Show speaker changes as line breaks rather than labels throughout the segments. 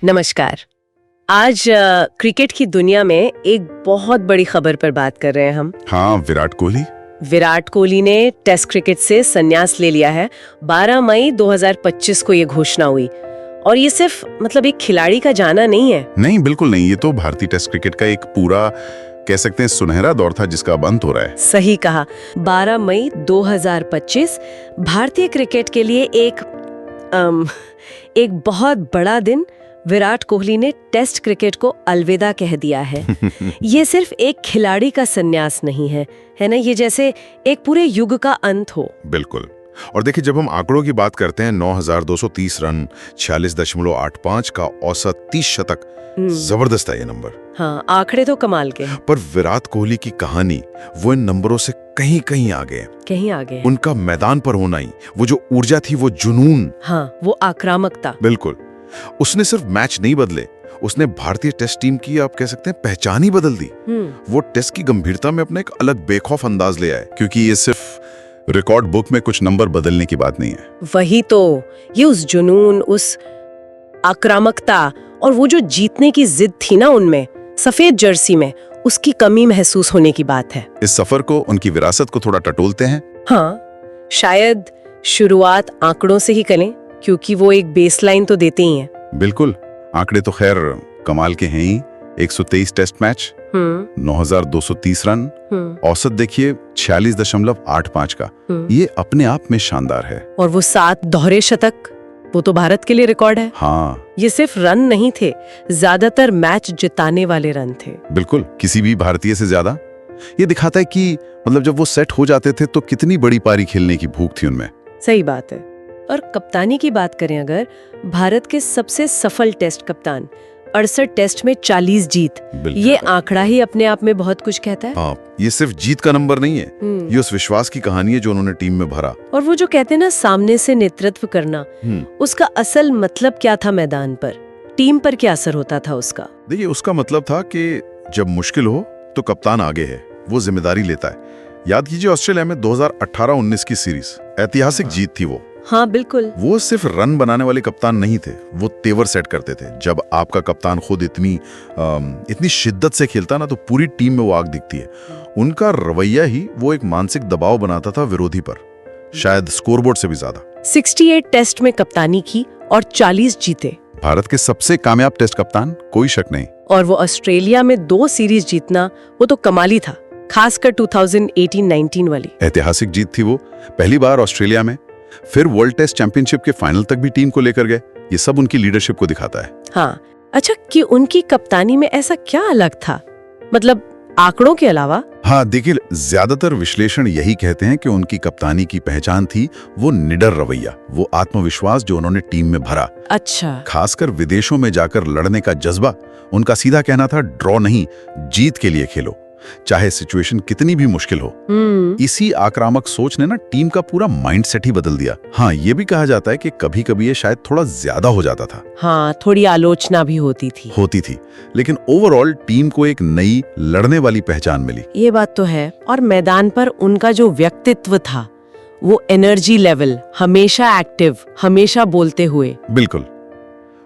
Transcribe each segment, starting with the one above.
नमस्कार। आज क्रिकेट की दुनिया में एक बहुत बड़ी खबर पर बात कर रहे हैं हम।
हाँ,
विराट कोहली ने टेस्ट क्रिकेट से संन्यास ले लिया है। 12 मई 2025 को ये घोषणा हुई और ये सिर्फ एक खिलाड़ी का जाना नहीं है।
नहीं, बिल्कुल नहीं। ये तो भारतीय टेस्ट क्रिकेट का एक पूरा कह सकते हैं सुनहरा दौर था जिसका अब अंत हो रहा है।
सही कहा। 12 मई 2025 भारतीय क्रिकेट के लिए एक बहुत बड़ा दिन। विराट कोहली ने टेस्ट क्रिकेट को अलविदा कह दिया है। ये सिर्फ एक खिलाड़ी का संन्यास नहीं है ना, ये जैसे एक पूरे युग का अंत हो।
बिल्कुल। और देखिए, जब हम आंकड़ों की बात करते हैं, 9,230 रन, 46.85 का औसत, 30 शतक, जबरदस्त है ये नंबर।
हाँ, आंकड़े तो कमाल के हैं।
पर विराट कोहली की कहानी वो इन नंबरों से कहीं कहीं आगे। उनका मैदान पर होना ही, वो जो ऊर्जा थी, वो जुनून,
हाँ, वो आक्रामकता।
बिल्कुल। उसने सिर्फ मैच नहीं बदले, उसने भारतीय टेस्ट टीम की, आप कह सकते हैं, पहचान ही बदल दी। वो टेस्ट की गंभीरता में अपना एक अलग बेखौफ अंदाज ले आए, क्योंकि ये सिर्फ रिकॉर्ड बुक में कुछ नंबर बदलने की बात नहीं है।
वही तो, ये उस जुनून, उस आक्रामकता और वो जो जीतने की जिद थी ना उनमें, सफेद जर्सी में, उसकी कमी महसूस होने की बात है।
इस सफर को, उनकी विरासत को थोड़ा टटोलते हैं।
हाँ, शायद शुरुआत आंकड़ों से ही करें, क्योंकि वो एक बेसलाइन तो देते ही हैं।
बिल्कुल। आंकड़े तो खैर कमाल के हैं ही। 123 टेस्ट मैच, 9,230 रन, औसत देखिए 46.85 का। ये अपने आप में शानदार है।
और वो 7 दोहरे शतक, वो तो भारत के लिए रिकॉर्ड है।
हाँ,
ये सिर्फ रन नहीं थे, ज्यादातर मैच जिताने वाले रन थे।
बिल्कुल, किसी भी भारतीय से ज्यादा। ये दिखाता है कि जब वो सेट हो जाते थे तो कितनी बड़ी पारी खेलने की भूख थी उनमें।
सही बात है। और कप्तानी की बात करें अगर, भारत के सबसे सफल टेस्ट कप्तान, 68 टेस्ट में 40 जीत, ये आंकड़ा ही अपने आप में बहुत कुछ कहता है।
हाँ, ये सिर्फ जीत का नंबर नहीं है, ये उस विश्वास की कहानी है जो उन्होंने टीम में भरा।
और वो जो कहते हैं ना, सामने से नेतृत्व करना, उसका असल मतलब क्या था मैदान पर, टीम पर क्या असर होता था उसका?
देखिए, उसका मतलब था कि जब मुश्किल हो तो कप्तान आगे है, वो जिम्मेदारी लेता है। याद कीजिए, ऑस्ट्रेलिया में 2018-19 की सीरीज, ऐतिहासिक जीत थी वो।
हाँ, बिल्कुल।
वो सिर्फ रन बनाने वाले कप्तान नहीं थे, वो तेवर सेट करते थे। जब आपका कप्तान खुद इतनी शिद्दत से खेलता ना, तो पूरी टीम में वो आग दिखती है। उनका रवैया ही वो एक मानसिक दबाव बनाता था विरोधी पर, शायद स्कोरबोर्ड से भी ज्यादा।
68 टेस्ट में कप्तानी की और 40 जीते।
भारत के सबसे कामयाब टेस्ट कप्तान, कोई शक नहीं।
और वो ऑस्ट्रेलिया में 2 सीरीज जीतना, वो तो कमाली था, खासकर 2018-19 वाली।
ऐतिहासिक जीत थी वो, पहली बार ऑस्ट्रेलिया में, फिर वर्ल्ड टेस्ट चैंपियनशिप के फाइनल तक भी टीम को लेकर गए। ये सब उनकी लीडरशिप को दिखाता है।
हाँ, अच्छा, कि उनकी कप्तानी में ऐसा क्या अलग था, आंकड़ों के अलावा?
हाँ, देखिए, ज्यादातर विश्लेषण यही कहते हैं कि उनकी कप्तानी की पहचान थी वो निडर रवैया, वो आत्मविश्वास जो उन्होंने टीम में भरा।
अच्छा।
खासकर विदेशों में जाकर लड़ने का जज्बा। उनका सीधा कहना था, ड्रॉ नहीं, जीत के लिए खेलो, चाहे सिचुएशन कितनी भी मुश्किल हो। इसी आक्रामक सोच ने ना टीम का पूरा माइंडसेट ही बदल दिया। हाँ, ये भी कहा जाता है कि कभी कभी ये शायद थोड़ा ज्यादा हो जाता था।
हाँ, थोड़ी आलोचना भी होती थी,
लेकिन ओवरऑल टीम को एक नई लड़ने वाली पहचान मिली।
ये बात तो है। और मैदान पर उनका जो व्यक्तित्व था, वो एनर्जी लेवल, हमेशा एक्टिव, हमेशा बोलते हुए।
बिल्कुल,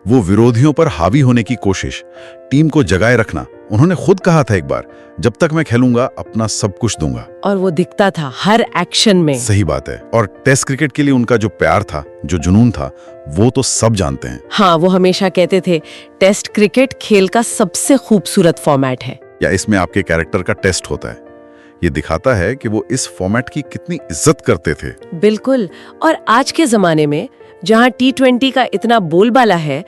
वो विरोधियों पर हावी होने की कोशिश, टीम को जगाए रखना। उन्होंने खुद कहा था एक बार, जब तक मैं खेलूंगा अपना सब कुछ दूंगा।
और वो दिखता था हर एक्शन में।
सही बात है। और टेस्ट क्रिकेट के लिए उनका जो प्यार था, जो जुनून था, वो तो सब जानते हैं।
हाँ, वो हमेशा कहते थे, टेस्ट क्रिकेट खेल का सबसे खूबसूरत फॉर्मेट है,
या इसमें आपके कैरेक्टर का टेस्ट होता है। ये दिखाता है कि वो इस फॉर्मेट की कितनी इज्जत करते थे।
बिल्कुल। और आज के जमाने में जहाँ T20 का इतना बोलबाला है,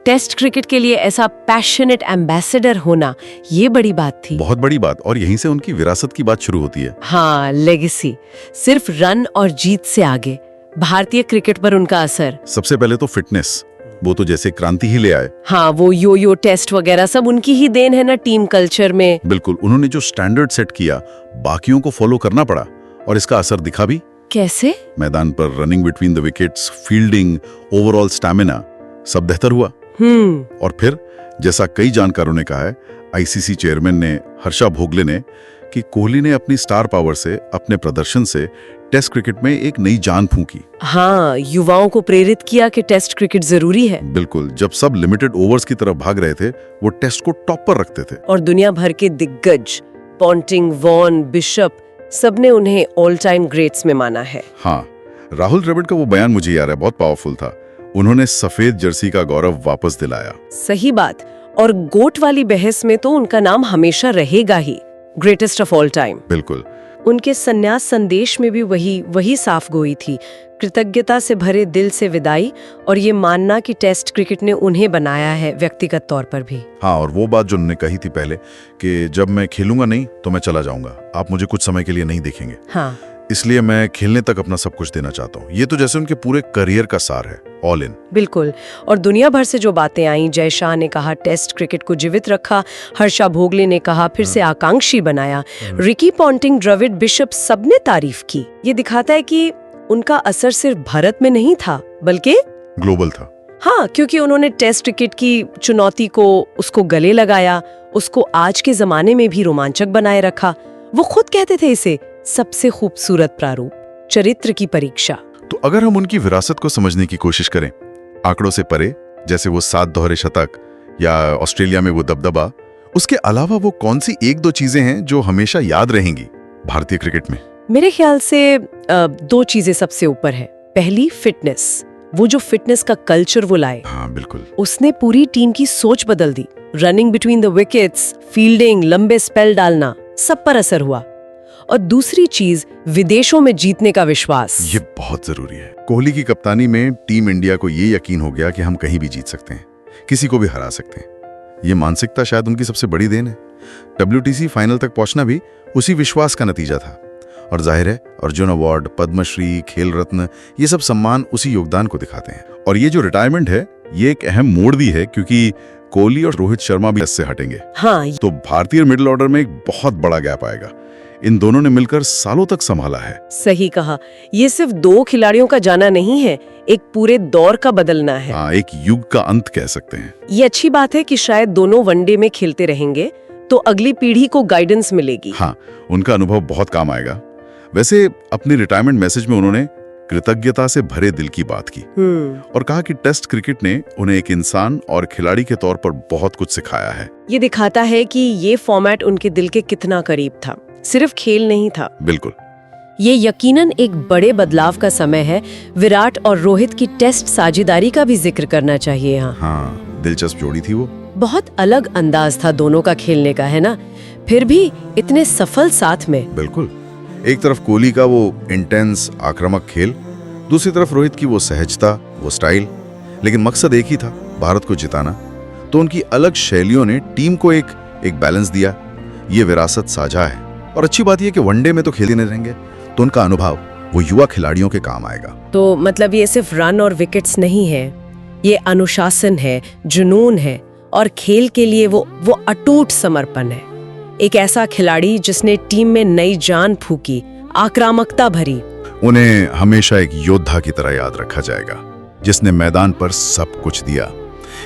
टेस्ट क्रिकेट के लिए ऐसा पैशनेट एम्बेसडर होना, ये बड़ी बात थी।
बहुत बड़ी बात। और यहीं से उनकी विरासत की बात शुरू होती है।
हाँ, लेगेसी। सिर्फ रन और जीत से आगे भारतीय क्रिकेट पर उनका असर।
सबसे पहले तो फिटनेस, वो तो जैसे क्रांति ही ले आए।
हाँ, वो यो टेस्ट वगैरह सब उनकी ही देन है ना, टीम कल्चर में।
बिल्कुल, उन्होंने जो स्टैंडर्ड सेट किया, बाकियों को फॉलो करना पड़ा, और इसका असर दिखा भी।
कैसे?
मैदान पर running between the wickets, fielding, overall stamina, सब बेहतर हुआ। और फिर, जैसा कई जानकारों ने कहा है, आईसीसी चेयरमैन ने, हर्षा भोगले ने, कि कोहली ने अपनी स्टार पावर से, अपने प्रदर्शन से टेस्ट क्रिकेट में एक नई जान फूंकी।
हाँ, युवाओं को प्रेरित किया कि टेस्ट क्रिकेट जरूरी है।
बिल्कुल, जब सब लिमिटेड ओवर्स की तरफ भाग रहे थे, वो टेस्ट को टॉप पर रखते थे।
और दुनिया भर के दिग्गज पॉन्टिंग, वॉन, बिशप सबने उन्हें ऑल टाइम ग्रेट्स में माना है।
हाँ, राहुल द्रविड़ का वो बयान मुझे याद है, बहुत पावरफुल था। उन्होंने सफेद जर्सी का गौरव वापस दिलाया।
सही बात। और गोट वाली बहस में तो उनका नाम हमेशा रहेगा ही, ग्रेटेस्ट ऑफ ऑल टाइम।
बिल्कुल।
उनके संन्यास संदेश में भी वही साफ गोई थी, कृतज्ञता से भरे दिल से विदाई, और ये मानना कि टेस्ट क्रिकेट ने उन्हें बनाया है व्यक्तिगत तौर पर भी।
हाँ, और वो बात जो उन्होंने कही थी पहले कि जब मैं खेलूंगा नहीं तो मैं चला जाऊंगा, आप मुझे कुछ समय के लिए नहीं देखेंगे।
हाँ,
इसलिए मैं खेलने तक अपना सब कुछ देना चाहता हूँ। ये तो जैसे उनके पूरे करियर का सार है, ऑल इन।
बिल्कुल। और दुनिया भर से जो बातें आई, जय शाह ने कहा टेस्ट क्रिकेट को जीवित रखा, हर्षा भोगले ने कहा फिर से आकांक्षी बनाया, रिकी पॉन्टिंग, द्रविड़, बिशप सबने तारीफ की। ये दिखाता है कि उनका असर सिर्फ भारत में नहीं था बल्कि
ग्लोबल था।
हाँ, क्योंकि उन्होंने टेस्ट क्रिकेट की चुनौती को, उसको गले लगाया, उसको आज के जमाने में भी रोमांचक बनाए रखा। वो खुद कहते थे इसे सबसे खूबसूरत प्रारूप, चरित्र की परीक्षा।
तो अगर हम उनकी विरासत को समझने की कोशिश करें, आंकड़ों से परे, जैसे वो 7 दोहरे शतक या ऑस्ट्रेलिया में वो दबदबा, उसके अलावा वो कौन सी 1-2 चीजें हैं जो हमेशा याद रहेंगी भारतीय क्रिकेट में?
मेरे ख्याल से 2 चीजें सबसे ऊपर है। पहली, फिटनेस। वो जो फिटनेस का कल्चर वो लाए,
हाँ बिल्कुल,
उसने पूरी टीम की सोच बदल दी। Running between the wickets, fielding, लंबे स्पेल डालना, सब पर असर हुआ। और दूसरी चीज, विदेशों में जीतने का विश्वास।
ये बहुत जरूरी है। कोहली की कप्तानी में टीम इंडिया को ये यकीन हो गया कि हम कहीं भी जीत सकते हैं, किसी को भी हरा सकते हैं। ये मानसिकता शायद उनकी सबसे बड़ी देन है। WTC फाइनल तक पहुंचना भी उसी विश्वास का नतीजा था। और जाहिर है, अर्जुन अवार्ड, पद्मश्री, खेल रत्न, ये सब सम्मान उसी योगदान को दिखाते हैं। और ये जो रिटायरमेंट है, ये एक अहम मोड़ भी है, क्योंकि कोहली और रोहित शर्मा भी इससे हटेंगे।
हाँ,
तो भारतीय मिडिल ऑर्डर में एक बहुत बड़ा गैप आएगा। इन दोनों ने मिलकर सालों तक संभाला है।
सही कहा। ये सिर्फ 2 खिलाड़ियों का जाना नहीं है, एक पूरे दौर का बदलना है।
हाँ, एक युग का अंत कह सकते हैं।
ये अच्छी बात है कि शायद दोनों वनडे में खेलते रहेंगे तो अगली पीढ़ी को गाइडेंस मिलेगी।
हाँ, उनका अनुभव बहुत काम आएगा। वैसे अपने रिटायरमेंट मैसेज में उन्होंने कृतज्ञता से भरे दिल की बात की और कहा कि टेस्ट क्रिकेट ने उन्हें एक इंसान और खिलाड़ी के तौर पर बहुत कुछ सिखाया है।
ये दिखाता है कि ये फॉर्मेट उनके दिल के कितना करीब था, सिर्फ खेल नहीं था।
बिल्कुल।
ये यकीनन एक बड़े बदलाव का समय है। विराट और रोहित की टेस्ट साझेदारी का भी जिक्र करना चाहिए यहाँ।
हाँ, दिलचस्प जोड़ी थी वो।
बहुत अलग अंदाज था दोनों का खेलने का, है ना? फिर भी इतने सफल साथ में।
बिल्कुल। एक तरफ कोहली का वो इंटेंस आक्रामक खेल, दूसरी तरफ रोहित की वो सहजता, वो स्टाइल, लेकिन मकसद एक ही था, भारत को जिताना। तो उनकी अलग शैलियों ने टीम को एक बैलेंस दिया। ये विरासत साझा है। और अच्छी बात यह कि वनडे में तो खेलते नहीं रहेंगे, तो उनका अनुभव वो युवा खिलाड़ियों के काम आएगा।
तो मतलब ये सिर्फ रन और विकेट्स नहीं है, ये अनुशासन है, जुनून है, और खेल के लिए वो अटूट समर्पण है। एक ऐसा खिलाड़ी जिसने टीम में नई जान फूकी, आक्रामकता भरी।
उन्हें हमेशा एक योद्धा की तरह याद रखा जाएगा, जिसने मैदान पर सब कुछ दिया।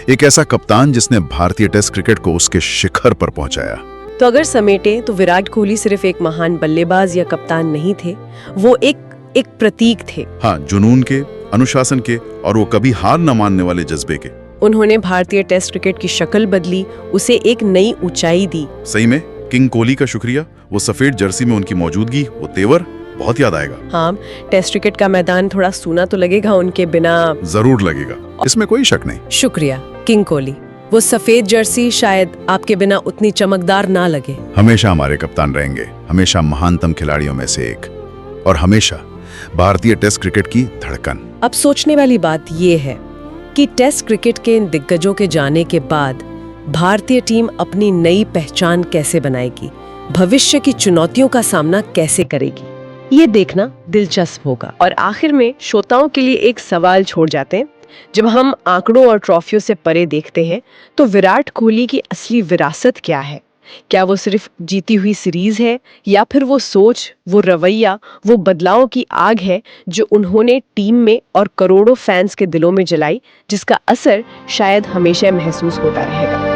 एक ऐसा कप्तान जिसने भारतीय टेस्ट क्रिकेट को उसके शिखर पर पहुंचाया।
तो अगर समेटे तो विराट कोहली सिर्फ एक महान बल्लेबाज या कप्तान नहीं थे, वो एक प्रतीक थे।
हाँ, जुनून के, अनुशासन के, और वो कभी हार न मानने वाले जज्बे के।
उन्होंने भारतीय टेस्ट क्रिकेट की शक्ल बदली, उसे एक नई ऊंचाई दी।
सही में किंग कोहली का शुक्रिया। वो सफेद जर्सी में उनकी मौजूदगी, वो तेवर बहुत याद आएगा।
हाँ, टेस्ट क्रिकेट का मैदान थोड़ा सूना तो लगेगा उनके बिना।
जरूर लगेगा, इसमें कोई शक नहीं।
शुक्रिया किंग कोहली। वो सफेद जर्सी शायद आपके बिना उतनी चमकदार ना लगे।
हमेशा हमारे कप्तान रहेंगे, हमेशा महानतम खिलाड़ियों में से एक, और हमेशा भारतीय टेस्ट क्रिकेट की धड़कन।
अब सोचने वाली बात ये है कि टेस्ट क्रिकेट के इन दिग्गजों के जाने के बाद भारतीय टीम अपनी नई पहचान कैसे बनाएगी, भविष्य की चुनौतियों का सामना कैसे करेगी, ये देखना दिलचस्प होगा। और आखिर में श्रोताओं के लिए एक सवाल छोड़ जाते हैं। जब हम आंकड़ों और ट्रॉफियों से परे देखते हैं तो विराट कोहली की असली विरासत क्या है? क्या वो सिर्फ जीती हुई सीरीज है, या फिर वो सोच, वो रवैया, वो बदलाव की आग है जो उन्होंने टीम में और करोड़ों फैंस के दिलों में जलाई, जिसका असर शायद हमेशा महसूस होता रहेगा।